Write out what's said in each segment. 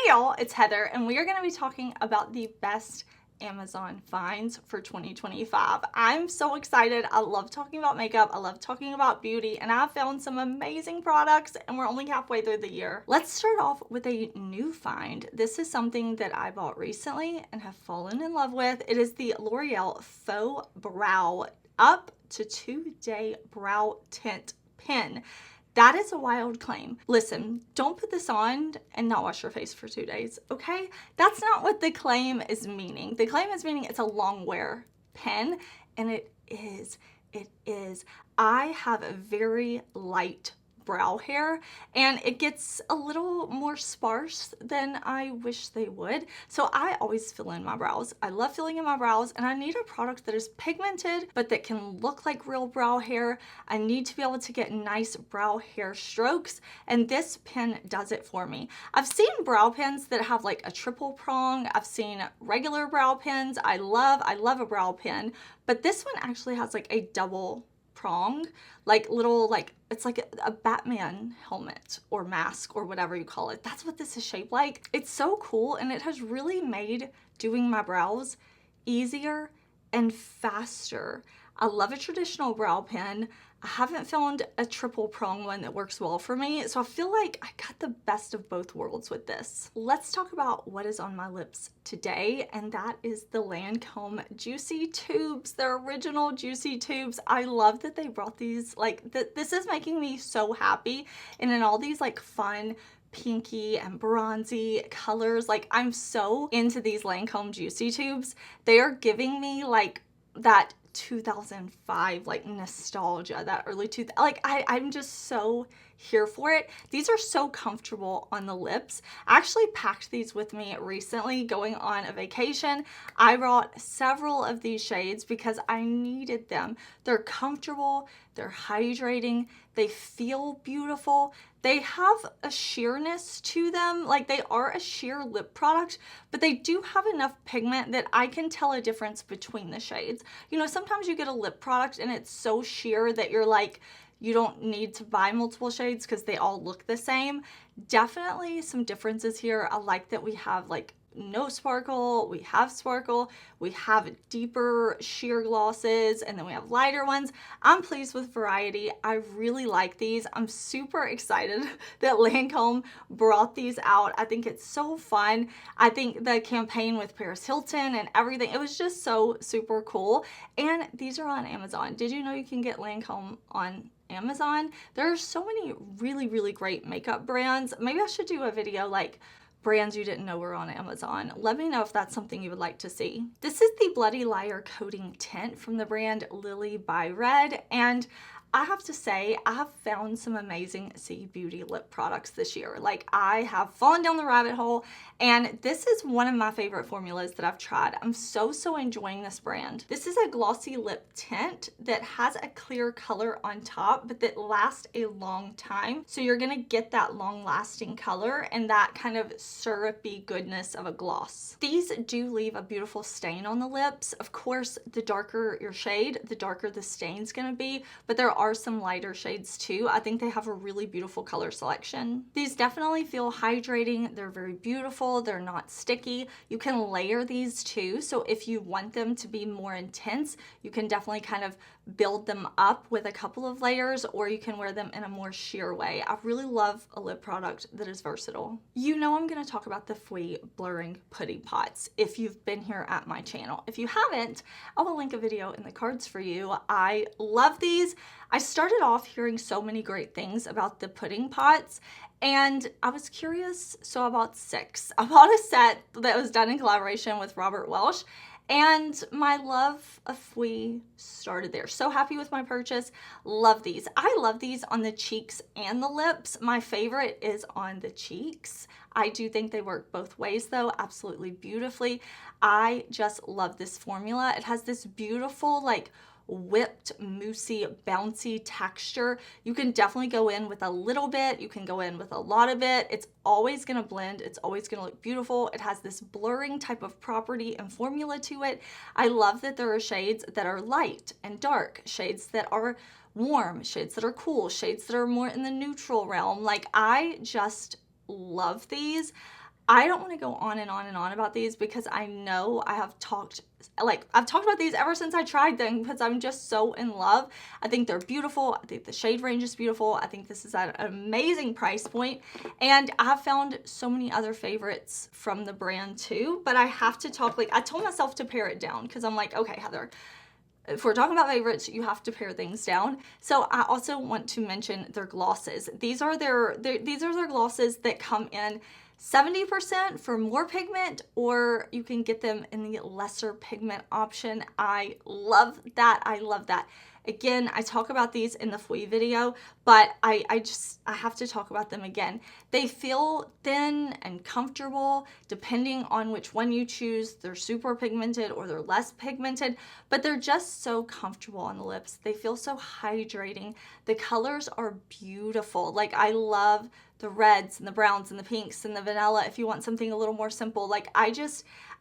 y'all, it's Heather, and we are going to be talking about the best Amazon finds for 2025. I'm so excited. I love talking about makeup. I love talking about beauty, and I've found some amazing products, and we're only halfway through the year. Let's start off with a new find. This is something that I bought recently and have fallen in love with. It is the L'Oreal Faux Brow Up to 2-Day Brow Tint Pen. That is a wild claim. Listen, don't put this on and not wash your face for 2 days, okay? That's not what the claim is meaning. The claim is meaning it's a long wear pen, and it is. I have a very light brow hair, and it gets a little more sparse than I wish they would. So I always fill in my brows. I love filling in my brows, and I need a product that is pigmented, but that can look like real brow hair. I need to be able to get nice brow hair strokes, and this pen does it for me. I've seen brow pens that have like a triple prong. I've seen regular brow pens. I love a brow pen, but this one actually has like a double prong, like little, like it's like a Batman helmet or mask or whatever you call it. That's what this is shaped like. It's so cool, and it has really made doing my brows easier and faster. I love a traditional brow pen. I haven't found a triple prong one that works well for me, so I feel like I got the best of both worlds with this. Let's talk about what is on my lips today, and that is the Lancome Juicy Tubes, their original Juicy Tubes. I love that they brought these, like, this is making me so happy, and in all these like fun pinky and bronzy colors. Like, I'm so into these Lancome Juicy Tubes. They are giving me like that 2005 like nostalgia, that early I'm just so here for it. These are so comfortable on the lips. I actually packed these with me recently going on a vacation. I brought several of these shades because I needed them. They're comfortable, they're hydrating, they feel beautiful. They have a sheerness to them, like they are a sheer lip product, but they do have enough pigment that I can tell a difference between the shades. You know, sometimes you get a lip product and it's so sheer that you're like, you don't need to buy multiple shades because they all look the same. Definitely some differences here. I like that we have like no sparkle, we have sparkle, we have deeper sheer glosses, and then we have lighter ones. I'm pleased with variety. I really like these. I'm super excited that Lancome brought these out. I think it's so fun. I think the campaign with Paris Hilton and everything, it was just so super cool. And these are on Amazon. Did you know you can get Lancome on Amazon? There are so many really great makeup brands. Maybe I should do a video like brands you didn't know were on Amazon. Let me know if that's something you would like to see. This is the Bloody Liar Coating Tint from the brand Lily by Red, and I have to say, I have found some amazing beauty lip products this year. Like, I have fallen down the rabbit hole, and this is one of my favorite formulas that I've tried. I'm so enjoying this brand. This is a glossy lip tint that has a clear color on top, but that lasts a long time. So you're gonna get that long-lasting color and that kind of syrupy goodness of a gloss. These do leave a beautiful stain on the lips. Of course, the darker your shade, the darker the stain's gonna be, but there are some lighter shades too. I think they have a really beautiful color selection. These definitely feel hydrating. They're very beautiful. They're not sticky. You can layer these too. So if you want them to be more intense, you can definitely kind of build them up with a couple of layers, or you can wear them in a more sheer way. I really love a lip product that is versatile. You know I'm going to talk about the Fille blurring putty pots if you've been here at my channel. If you haven't, I will link a video in the cards for you. I love these. I started off hearing so many great things about the pudding pots, and I was curious, so I bought 6. I bought a set that was done in collaboration with Robert Welsh, and my love of Fille started there. So happy with my purchase. Love these. I love these on the cheeks and the lips. My favorite is on the cheeks. I do think they work both ways though, absolutely beautifully. I just love this formula. It has this beautiful like whipped, moussey, bouncy texture. You can definitely go in with a little bit. You can go in with a lot of it. It's always gonna blend. It's always gonna look beautiful. It has this blurring type of property and formula to it. I love that there are shades that are light and dark, shades that are warm, shades that are cool, shades that are more in the neutral realm. Like, I just love these. I don't want to go on and on and on about these because I know I've talked about these ever since I tried them because I'm just so in love. I think they're beautiful. I think the shade range is beautiful. I think this is at an amazing price point. And I've found so many other favorites from the brand too, but I have to talk, like I told myself to pare it down because I'm like, okay, Heather, if we're talking about favorites, you have to pare things down. So I also want to mention their glosses. These are their glosses that come in 70% for more pigment, or you can get them in the lesser pigment option. I love that. I love that. Again, I talk about these in the Fille video, but I have to talk about them again. They feel thin and comfortable depending on which one you choose. They're super pigmented or they're less pigmented, but they're just so comfortable on the lips. They feel so hydrating. The colors are beautiful. Like I love the reds and the browns and the pinks and the vanilla if you want something a little more simple. Like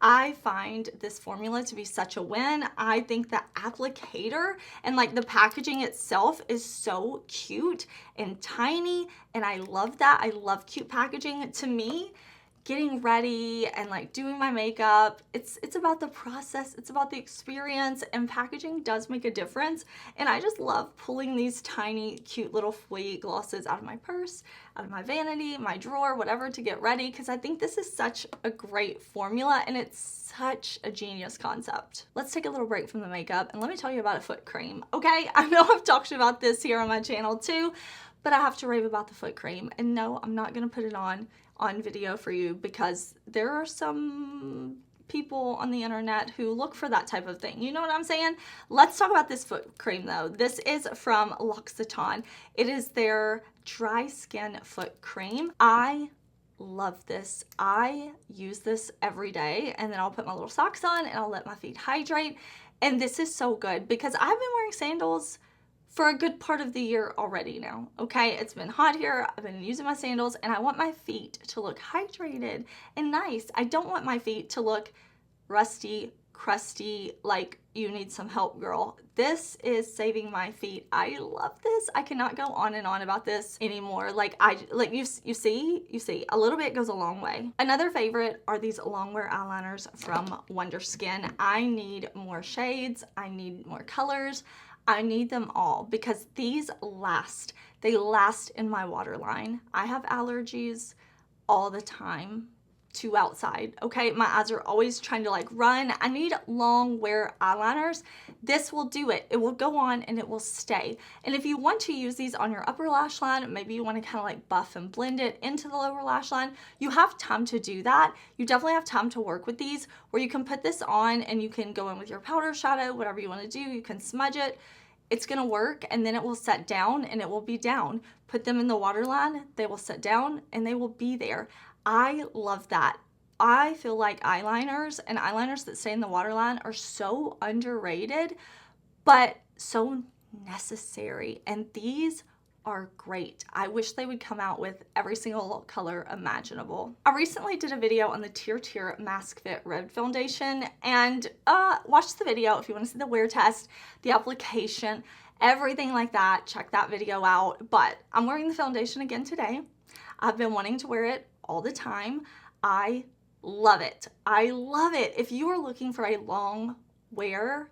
I find this formula to be such a win. I think the applicator and like the packaging itself is so cute and tiny, and I love that. I love cute packaging. To me, getting ready and like doing my makeup, it's about the process, it's about the experience, and packaging does make a difference. And I just love pulling these tiny cute little Fille glosses out of my purse, out of my vanity, my drawer, whatever, to get ready, because I think this is such a great formula and it's such a genius concept. Let's take a little break from the makeup and let me tell you about a foot cream. Okay, I know I've talked about this here on my channel too, but I have to rave about the foot cream. And no, I'm not gonna put it on video for you because there are some people on the internet who look for that type of thing. You know what I'm saying? Let's talk about this foot cream though. This is from L'Occitane. It is their dry skin foot cream. I love this. I use this every day, and then I'll put my little socks on and I'll let my feet hydrate. And this is so good because I've been wearing sandals for a good part of the year already now, okay? It's been hot here, I've been using my sandals, and I want my feet to look hydrated and nice. I don't want my feet to look rusty, crusty, like you need some help, girl. This is saving my feet. I love this. I cannot go on and on about this anymore. You see, a little bit goes a long way. Another favorite are these longwear eyeliners from Wonder Skin. I need more shades, I need more colors. I need them all because these last. They last in my waterline. I have allergies all the time to outside, okay? My eyes are always trying to like run. I need long wear eyeliners. This will do it. It will go on and it will stay. And if you want to use these on your upper lash line, maybe you want to kind of like buff and blend it into the lower lash line, you have time to do that. You definitely have time to work with these where you can put this on and you can go in with your powder shadow, whatever you want to do. You can smudge it. It's gonna work, and then it will set down and it will be down. Put them in the waterline, they will set down and they will be there. I love that. I feel like eyeliners and eyeliners that stay in the waterline are so underrated, but so necessary. And these are great. I wish they would come out with every single color imaginable. I recently did a video on the Tier Mask Fit Red Foundation, and watch the video if you want to see the wear test, the application, everything like that. Check that video out. But I'm wearing the foundation again today. I've been wanting to wear it all the time. I love it. I love it. If you are looking for a long wear,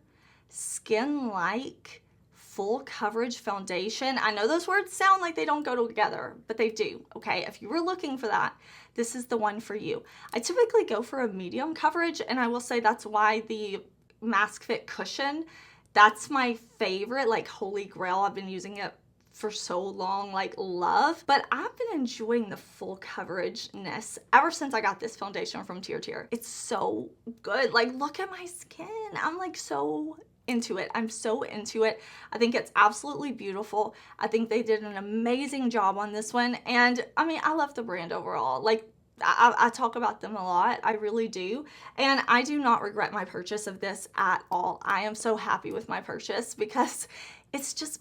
skin-like, full coverage foundation. I know those words sound like they don't go together, but they do, okay? If you were looking for that, this is the one for you. I typically go for a medium coverage, and I will say that's why the Mask Fit cushion, that's my favorite, like holy grail. I've been using it for so long, like love, but I've been enjoying the full coverage-ness ever since I got this foundation from Tier. It's so good. Like, look at my skin. I'm like so into it. I'm so into it. I think it's absolutely beautiful. I think they did an amazing job on this one. And I mean, I love the brand overall. Like, I talk about them a lot. I really do. And I do not regret my purchase of this at all. I am so happy with my purchase because it's just,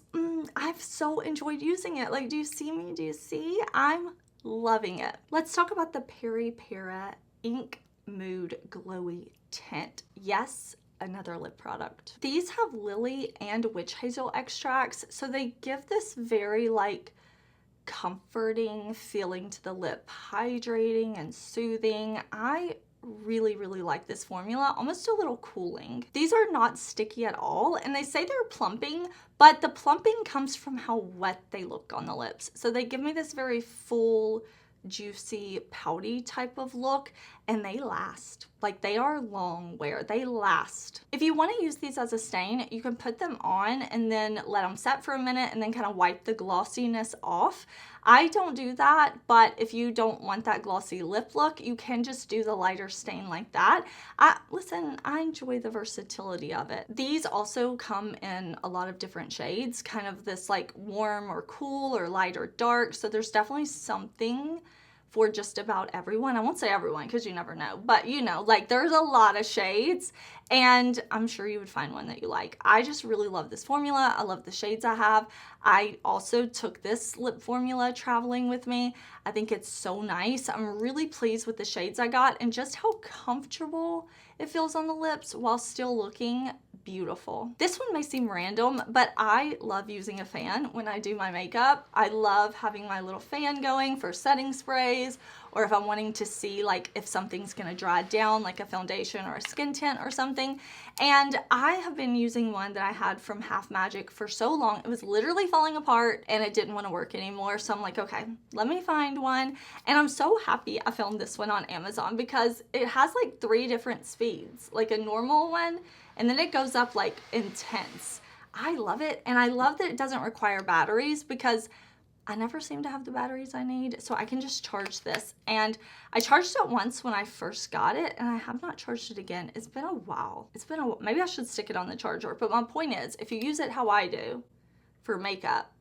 I've so enjoyed using it. Like, do you see me? Do you see? I'm loving it. Let's talk about the Peri Para Ink Mood Glowy Tint. Yes, another lip product. These have lily and witch hazel extracts, so they give this very like comforting feeling to the lip, hydrating and soothing. I really, really like this formula, almost a little cooling. These are not sticky at all, and they say they're plumping, but the plumping comes from how wet they look on the lips. So they give me this very full, juicy, pouty type of look, and they last. Like, they are long wear, they last. If you want to use these as a stain, you can put them on and then let them set for a minute and then kind of wipe the glossiness off. I don't do that, but if you don't want that glossy lip look, you can just do the lighter stain like that. Listen, I enjoy the versatility of it. These also come in a lot of different shades, kind of this like warm or cool or light or dark. So there's definitely something for just about everyone. I won't say everyone because you never know, but you know, like there's a lot of shades, and I'm sure you would find one that you like. I just really love this formula. I love the shades I have. I also took this lip formula traveling with me. I think it's so nice. I'm really pleased with the shades I got and just how comfortable it feels on the lips while still looking beautiful. This one may seem random, but I love using a fan when I do my makeup. I love having my little fan going for setting sprays, or if I'm wanting to see like if something's gonna dry down, like a foundation or a skin tint or something. And I have been using one that I had from Half Magic for so long. It was literally falling apart and it didn't want to work anymore. So I'm like, okay, let me find one. And I'm so happy I found this one on Amazon because it has like 3 different speeds, like a normal one, and then it goes up like intense. I love it, and I love that it doesn't require batteries because I never seem to have the batteries I need, so I can just charge this. And I charged it once when I first got it, and I have not charged it again. It's been a while. Maybe I should stick it on the charger, but my point is, if you use it how I do for makeup,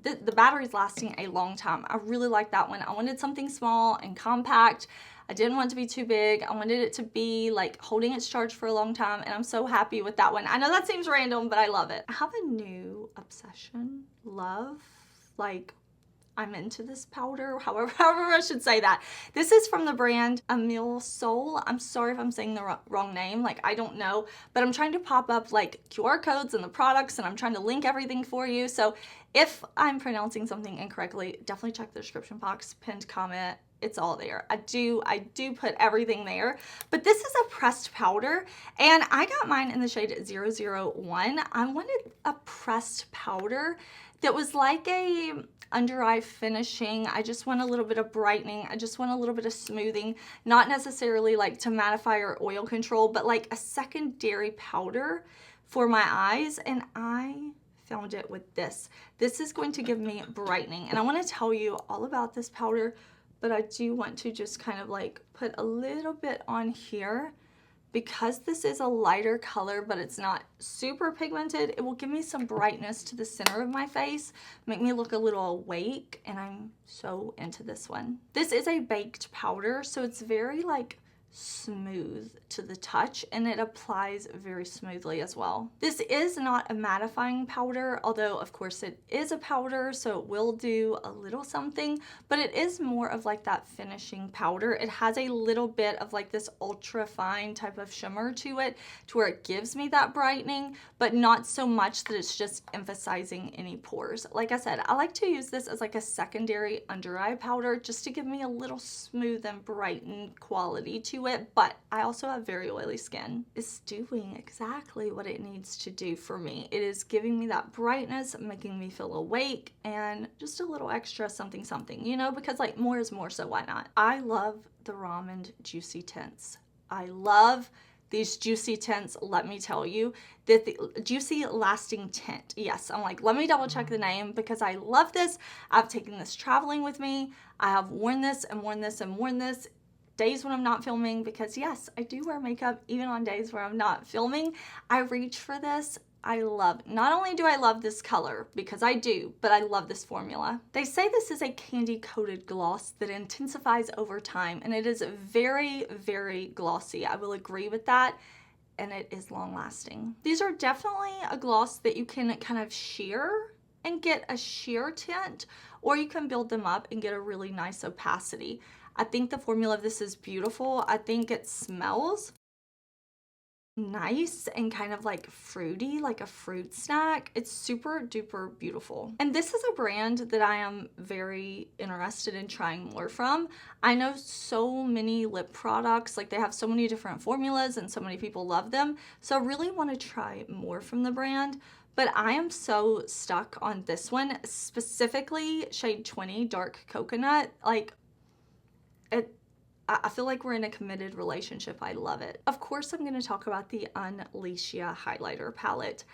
the battery's lasting a long time. I really like that one. I wanted something small and compact. I didn't want it to be too big. I wanted it to be like holding its charge for a long time, and I'm so happy with that one. I know that seems random, but I love it. I have a new obsession, love, like I'm into this powder, however I should say that. This is from the brand Emile Sol. I'm sorry if I'm saying the wrong name, like I don't know, but I'm trying to pop up like QR codes and the products, and I'm trying to link everything for you. So if I'm pronouncing something incorrectly, definitely check the description box, pinned comment. It's all there. I do put everything there. But this is a pressed powder, and I got mine in the shade 001. I wanted a pressed powder that was like a under eye finishing. I just want a little bit of brightening. I just want a little bit of smoothing, not necessarily like to mattify or oil control, but like a secondary powder for my eyes. And I found it with this. This is going to give me brightening. And I want to tell you all about this powder, but I do want to just kind of like put a little bit on here. Because this is a lighter color, but it's not super pigmented, it will give me some brightness to the center of my face, make me look a little awake, and I'm so into this one. This is a baked powder, so it's very like smooth to the touch, and it applies very smoothly as well. This is not a mattifying powder, although of course it is a powder, so it will do a little something, but it is more of like that finishing powder. It has a little bit of like this ultra fine type of shimmer to it, to where it gives me that brightening, but not so much that it's just emphasizing any pores. Like I said, I like to use this as like a secondary under eye powder just to give me a little smooth and brightened quality to it, but I also have very oily skin. It's doing exactly what it needs to do for me. It is giving me that brightness, making me feel awake, and just a little extra something something, you know, because like more is more, so why not? I love the Ramen Juicy Tints. I love these juicy tints. Let me tell you that the Juicy Lasting Tint. Yes, I'm like, let me double check the name because I love this. I've taken this traveling with me. I have worn this and worn this and worn this days when I'm not filming, because yes, I do wear makeup even on days where I'm not filming. I reach for this. I love, not only do I love this color, because I do, but I love this formula. They say this is a candy coated gloss that intensifies over time, and it is very, very glossy. I will agree with that, and it is long lasting. These are definitely a gloss that you can kind of sheer and get a sheer tint, or you can build them up and get a really nice opacity. I think the formula of this is beautiful. I think it smells nice and kind of like fruity, like a fruit snack. It's super duper beautiful. And this is a brand that I am very interested in trying more from. I know so many lip products, like they have so many different formulas and so many people love them. So I really want to try more from the brand. But I am so stuck on this one, specifically shade 20 Dark Coconut. Like, I feel like we're in a committed relationship. I love it. Of course, I'm going to talk about the Unleashia highlighter palette.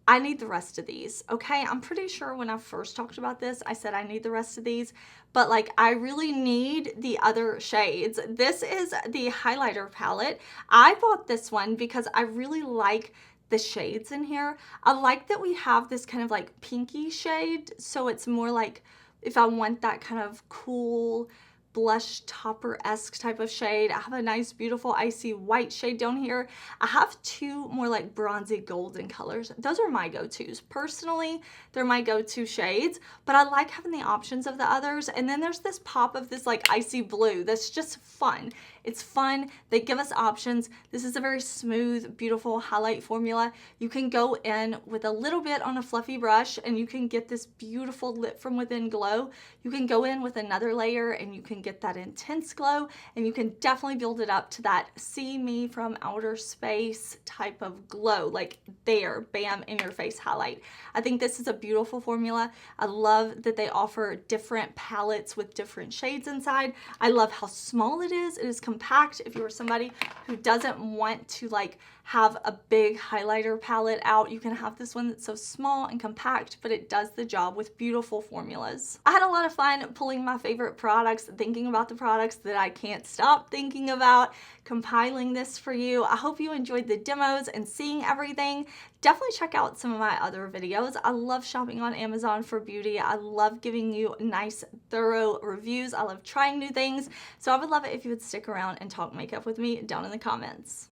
I need the rest of these, okay? I'm pretty sure when I first talked about this, I said I need the rest of these, but like I really need the other shades. This is the highlighter palette. I bought this one because I really like the shades in here. I like that we have this kind of like pinky shade, so it's more like if I want that kind of cool blush topper-esque type of shade. I have a nice beautiful icy white shade down here. I have two more like bronzy golden colors. Those are my go-tos. Personally, they're my go-to shades, but I like having the options of the others. And then there's this pop of this like icy blue that's just fun. It's fun. They give us options. This is a very smooth, beautiful highlight formula. You can go in with a little bit on a fluffy brush and you can get this beautiful lit from within glow. You can go in with another layer and you can get that intense glow, and you can definitely build it up to that see me from outer space type of glow, like there, bam, in your face highlight. I think this is a beautiful formula. I love that they offer different palettes with different shades inside. I love how small it is. It is compact. If you're somebody who doesn't want to like have a big highlighter palette out, you can have this one that's so small and compact, but it does the job with beautiful formulas. I had a lot of fun pulling my favorite products, thinking about the products that I can't stop thinking about, compiling this for you. I hope you enjoyed the demos and seeing everything. Definitely check out some of my other videos. I love shopping on Amazon for beauty. I love giving you nice, thorough reviews. I love trying new things. So I would love it if you would stick around and talk makeup with me down in the comments.